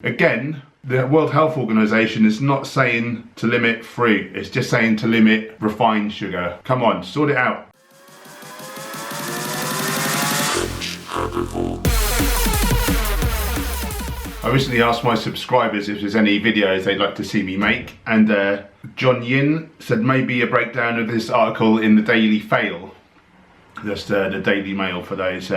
Again, the World Health Organization is not saying to limit fruit, it's just saying to limit refined sugar. Come on, sort it out. I recently asked my subscribers if there's any videos they'd like to see me make, and John Yin said maybe a breakdown of this article in the Daily Fail. That's the Daily Mail for those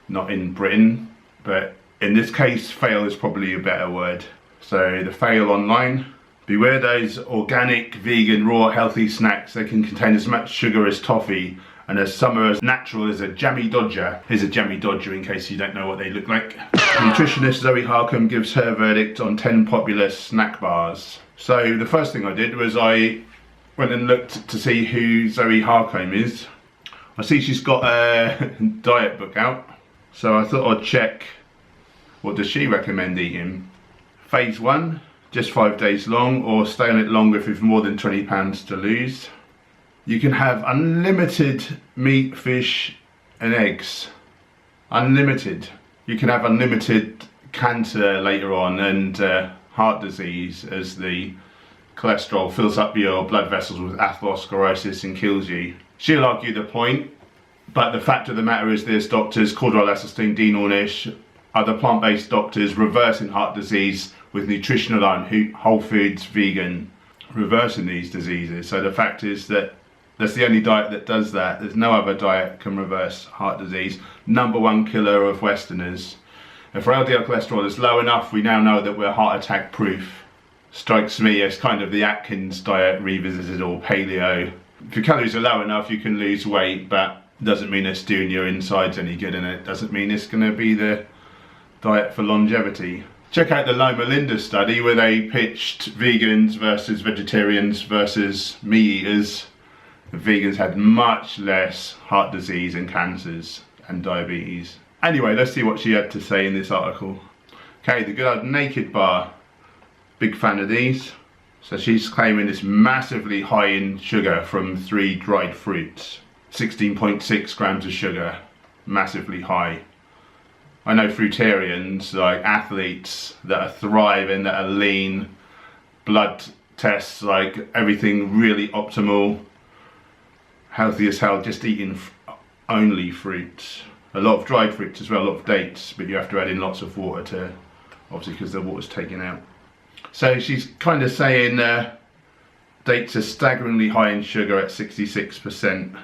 not in Britain, but in this case, fail is probably a better word. So the Fail online. Beware those organic, vegan, raw, healthy snacks. They can contain as much sugar as toffee, and some are as natural as a jammy dodger. Here's a jammy dodger in case you don't know what they look like. Nutritionist Zoe Harcombe gives her verdict on 10 popular snack bars. So the first thing I did was I went and looked to see who Zoe Harcombe is. I see she's got a diet book out, so I thought I'd check what does she recommend eating. Phase 1, just 5 days long, or stay on it longer if you've more than 20 pounds to lose. You can have unlimited meat, fish and eggs. Unlimited. You can have unlimited cancer later on, and heart disease as the cholesterol fills up your blood vessels with atherosclerosis and kills you. She'll argue the point, but the fact of the matter is there's doctors, Cordell Esselstyn, Dean Ornish, other plant-based doctors reversing heart disease with nutritional iron, whole foods, vegan, reversing these diseases. So the fact is that that's the only diet that does that. There's no other diet can reverse heart disease. #1 killer of Westerners. If our LDL cholesterol is low enough, we now know that we're heart attack proof. Strikes me as kind of the Atkins diet revisited, or paleo. If your calories are low enough, you can lose weight, but doesn't mean it's doing your insides any good, and it doesn't mean it's going to be the diet for longevity. Check out the Loma Linda study where they pitched vegans versus vegetarians versus meat eaters. The vegans had much less heart disease and cancers and diabetes. Anyway, let's see what she had to say in this article. Okay, the good old Naked Bar. Big fan of these. So she's claiming it's massively high in sugar from 3 dried fruits. 16.6 grams of sugar. Massively high. I know fruitarians, like athletes that are thriving, that are lean, blood tests, like everything really optimal, healthy as hell, just eating only fruits. A lot of dried fruits as well, a lot of dates, but you have to add in lots of water to, obviously because the water's taken out. So she's kind of saying dates are staggeringly high in sugar at 66%.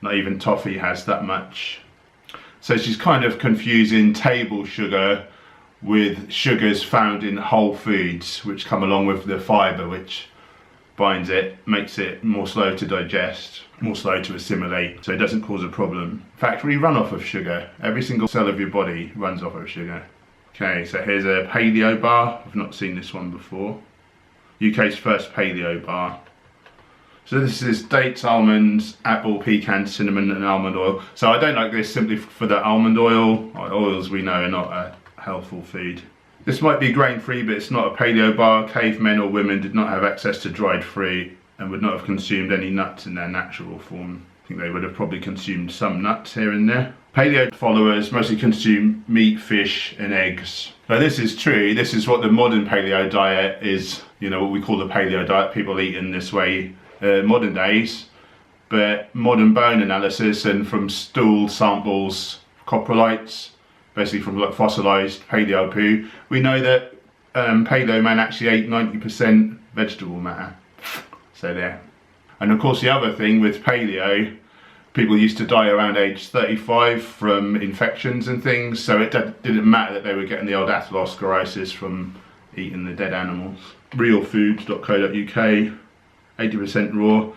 Not even toffee has that much. So she's kind of confusing table sugar with sugars found in whole foods, which come along with the fibre, which binds it, makes it more slow to digest, more slow to assimilate, so it doesn't cause a problem. Factory run off of sugar. Every single cell of your body runs off of sugar. Okay, so here's a paleo bar. I've not seen this one before. UK's first paleo bar. So this is dates, almonds, apple, pecan, cinnamon and almond oil. So I don't like this simply for the almond oil. Oils we know are not a healthful food. This might be grain free, but it's not a paleo bar. Cavemen or women did not have access to dried fruit and would not have consumed any nuts in their natural form. I think they would have probably consumed some nuts here and there. Paleo followers mostly consume meat, fish and eggs. Now this is true. This is what the modern paleo diet is, you know, what we call the paleo diet. People eat in this way modern days, but modern bone analysis and from stool samples, coprolites, basically from like fossilized paleo poo, we know that paleo man actually ate 90% vegetable matter. So there. And of course the other thing with paleo, people used to die around age 35 from infections and things, so it didn't matter that they were getting the old atherosclerosis from eating the dead animals. Realfoods.co.uk, 80% raw.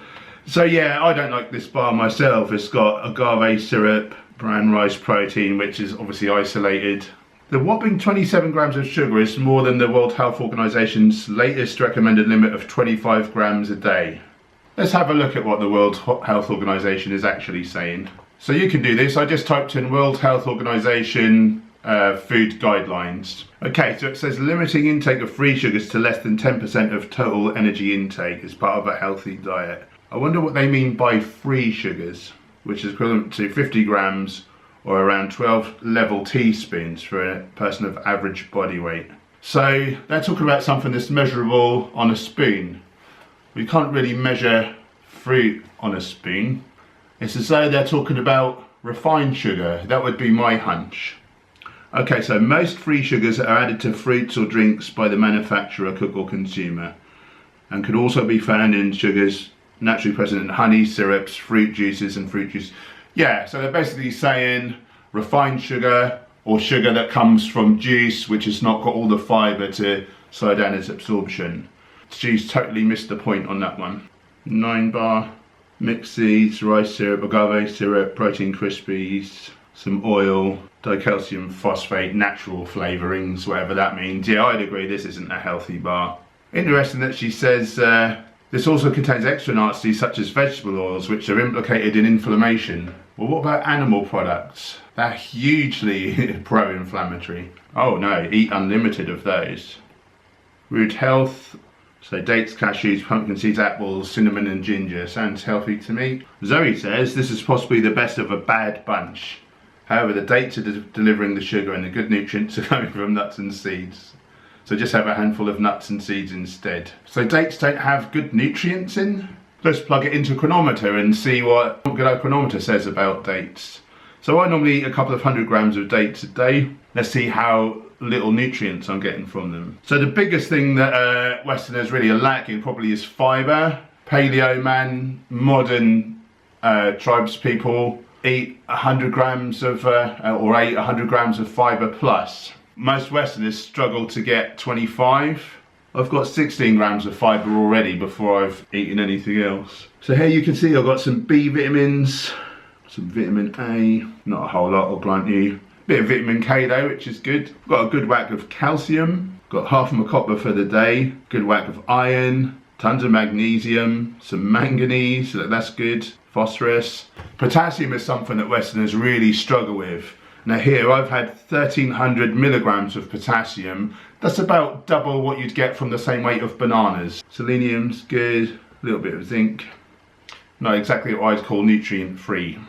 So yeah, I don't like this bar myself. It's got agave syrup, bran rice protein, which is obviously isolated. The whopping 27 grams of sugar is more than the World Health Organization's latest recommended limit of 25 grams a day. Let's have a look at what the World Health Organization is actually saying. So you can do this. I just typed in World Health Organization food guidelines. Okay, so it says limiting intake of free sugars to less than 10% of total energy intake is part of a healthy diet. I wonder what they mean by free sugars, which is equivalent to 50 grams or around 12 level teaspoons for a person of average body weight. So they're talking about something that's measurable on a spoon. We can't really measure fruit on a spoon. It's as though they're talking about refined sugar. That would be my hunch. Okay, so most free sugars are added to fruits or drinks by the manufacturer, cook or consumer, and can also be found in sugars naturally present in honey, syrups, fruit juices and fruit juice. Yeah, so they're basically saying refined sugar or sugar that comes from juice which has not got all the fibre to slow down its absorption. She's totally missed the point on that one. 9 bar, mixed seeds, rice syrup, agave syrup, protein crispies, some oil, dicalcium phosphate, natural flavourings, whatever that means. Yeah, I'd agree this isn't a healthy bar. Interesting that she says this also contains extra nasties such as vegetable oils which are implicated in inflammation. Well, what about animal products? They're hugely pro-inflammatory. Oh no, eat unlimited of those. Root health, so dates, cashews, pumpkin seeds, apples, cinnamon and ginger. Sounds healthy to me. Zoe says this is possibly the best of a bad bunch. However, the dates are delivering the sugar and the good nutrients are coming from nuts and seeds. So just have a handful of nuts and seeds instead. So dates don't have good nutrients in? Let's plug it into a chronometer and see what good chronometer says about dates. So I normally eat a couple of 100 grams of dates a day. Let's see how little nutrients I'm getting from them. So the biggest thing that Westerners really are lacking probably is fibre. Paleo man, modern tribes people eat 100 grams of, or ate 100 grams of fibre plus. Most Westerners struggle to get 25. I've got 16 grams of fibre already before I've eaten anything else. So here you can see I've got some B vitamins, some vitamin A, not a whole lot I'll grant you. Bit of vitamin K though, which is good. Got a good whack of calcium, got half of my copper for the day, good whack of iron, tons of magnesium, some manganese, so that's good, phosphorus. Potassium is something that Westerners really struggle with. Now here I've had 1300 milligrams of potassium. That's about double what you'd get from the same weight of bananas. Selenium's good, a little bit of zinc. Not exactly what I'd call nutrient free.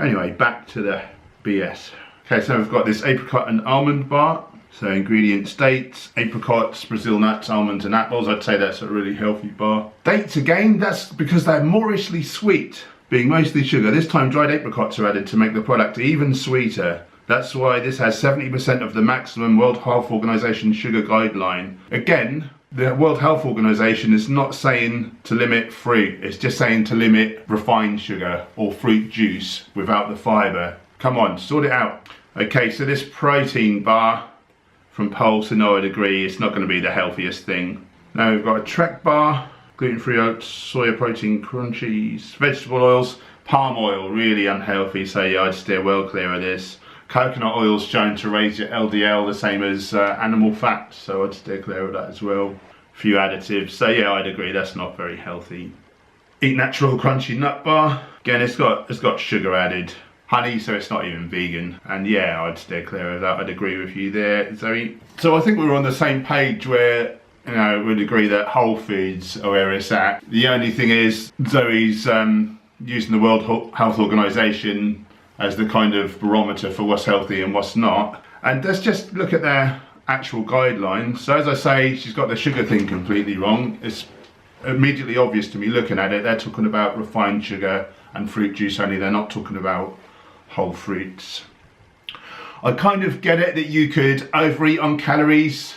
Anyway, back to the BS. Okay, so we've got this apricot and almond bar. So ingredient dates, apricots, Brazil nuts, almonds and apples. I'd say that's a really healthy bar. Dates again, that's because they're moorishly sweet, being mostly sugar. This time dried apricots are added to make the product even sweeter. That's why this has 70% of the maximum World Health Organization sugar guideline. Again, the World Health Organization is not saying to limit fruit, it's just saying to limit refined sugar or fruit juice without the fibre. Come on, sort it out. Okay, so this protein bar from Pulse, and I'd agree, it's not going to be the healthiest thing. Now we've got a Trek bar, gluten-free oats, soya protein crunchies, vegetable oils, palm oil, really unhealthy, so yeah, I'd steer well clear of this. Coconut oil's shown to raise your LDL the same as animal fats, so I'd steer clear of that as well. A few additives, so yeah, I'd agree, that's not very healthy. Eat natural crunchy nut bar, again it's got sugar added. Honey, so it's not even vegan, and yeah, I'd steer clear of that. I'd agree with you there, Zoe. So I think we're on the same page where, you know, we'd agree that whole foods are where it's at. The only thing is Zoe's using the World Health Organization as the kind of barometer for what's healthy and what's not. And let's just look at their actual guidelines. So as I say, she's got the sugar thing completely wrong. It's immediately obvious to me looking at it. They're talking about refined sugar and fruit juice only. They're not talking about whole fruits. I kind of get it that you could overeat on calories.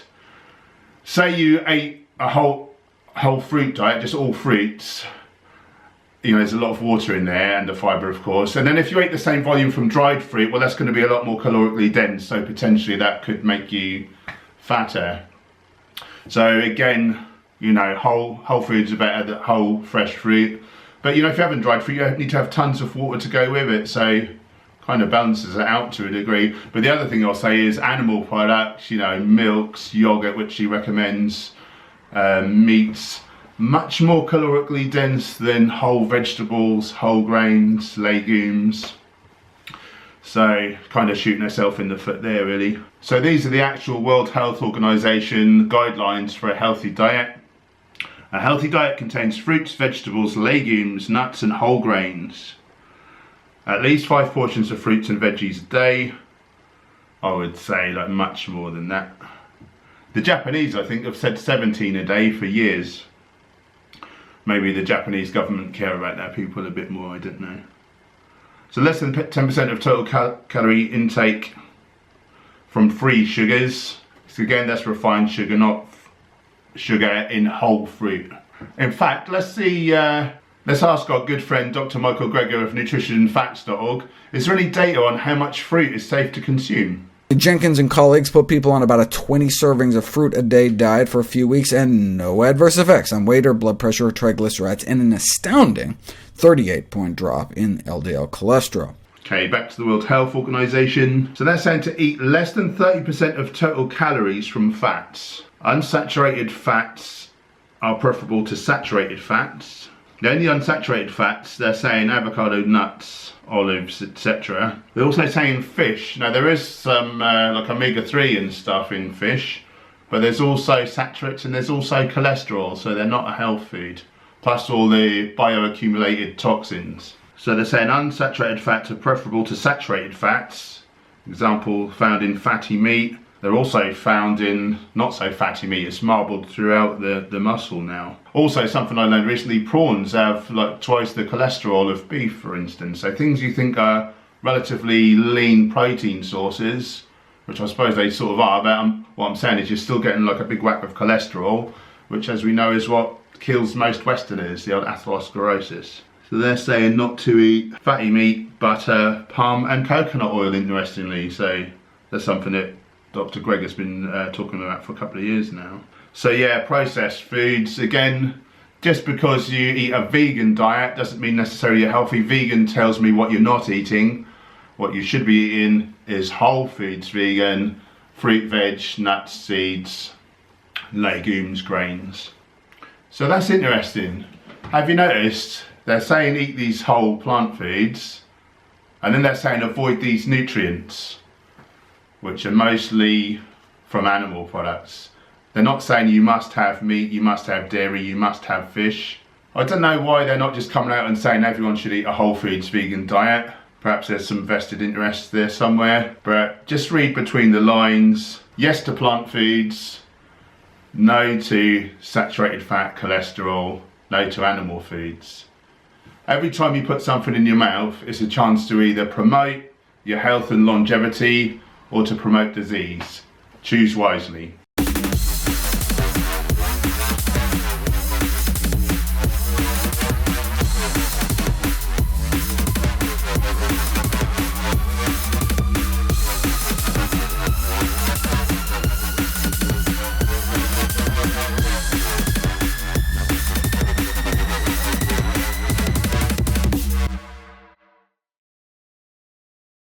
Say you ate a whole fruit diet, just all fruits. You know, there's a lot of water in there and the fibre, of course. And then if you ate the same volume from dried fruit, well, that's going to be a lot more calorically dense. So potentially that could make you fatter. So again, you know, whole foods are better than whole fresh fruit. But you know, if you haven't dried fruit, you need to have tons of water to go with it. So kind of balances it out to a degree. But the other thing I'll say is animal products, you know, milks, yogurt, which she recommends, meats, much more calorically dense than whole vegetables, whole grains, legumes. So kind of shooting herself in the foot there, really. So these are the actual World Health Organization guidelines for a healthy diet. A healthy diet contains fruits, vegetables, legumes, nuts and whole grains. At least 5 portions of fruits and veggies a day. I would say like much more than that. The Japanese, I think, have said 17 a day for years. Maybe the Japanese government care about their people a bit more, I don't know. So less than 10% of total calorie intake from free sugars. So again, that's refined sugar, not sugar in whole fruit. In fact, let's ask our good friend Dr. Michael Greger of nutritionfacts.org, is there any data on how much fruit is safe to consume? Jenkins and colleagues put people on about a 20 servings of fruit a day diet for a few weeks and no adverse effects on weight or blood pressure or triglycerides, and an astounding 38-point drop in LDL cholesterol. Okay, back to the World Health Organization. So they're saying to eat less than 30% of total calories from fats. Unsaturated fats are preferable to saturated fats. The only unsaturated fats, they're saying avocado, nuts, olives, etc. They're also saying fish. Now there is some like omega-3 and stuff in fish, but there's also saturates and there's also cholesterol, so they're not a health food. Plus all the bioaccumulated toxins. So they're saying unsaturated fats are preferable to saturated fats. Example found in fatty meat. They're also found in not so fatty meat. It's marbled throughout the muscle now. Also, something I learned recently, prawns have like twice the cholesterol of beef, for instance. So things you think are relatively lean protein sources, which I suppose they sort of are, but what I'm saying is you're still getting like a big whack of cholesterol, which as we know is what kills most Westerners, the old atherosclerosis. So they're saying not to eat fatty meat, butter, palm and coconut oil, interestingly. So that's something that Dr. Greg has been talking about for a couple of years now. So yeah, processed foods, again, just because you eat a vegan diet doesn't mean necessarily you're healthy. Vegan tells me what you're not eating. What you should be eating is whole foods vegan, fruit, veg, nuts, seeds, legumes, grains. So that's interesting. Have you noticed they're saying eat these whole plant foods, and then they're saying avoid these nutrients, which are mostly from animal products. They're not saying you must have meat, you must have dairy, you must have fish. I don't know why they're not just coming out and saying everyone should eat a whole foods vegan diet. Perhaps there's some vested interest there somewhere, but just read between the lines. Yes to plant foods, no to saturated fat, cholesterol, no to animal foods. Every time you put something in your mouth, it's a chance to either promote your health and longevity or to promote disease. Choose wisely.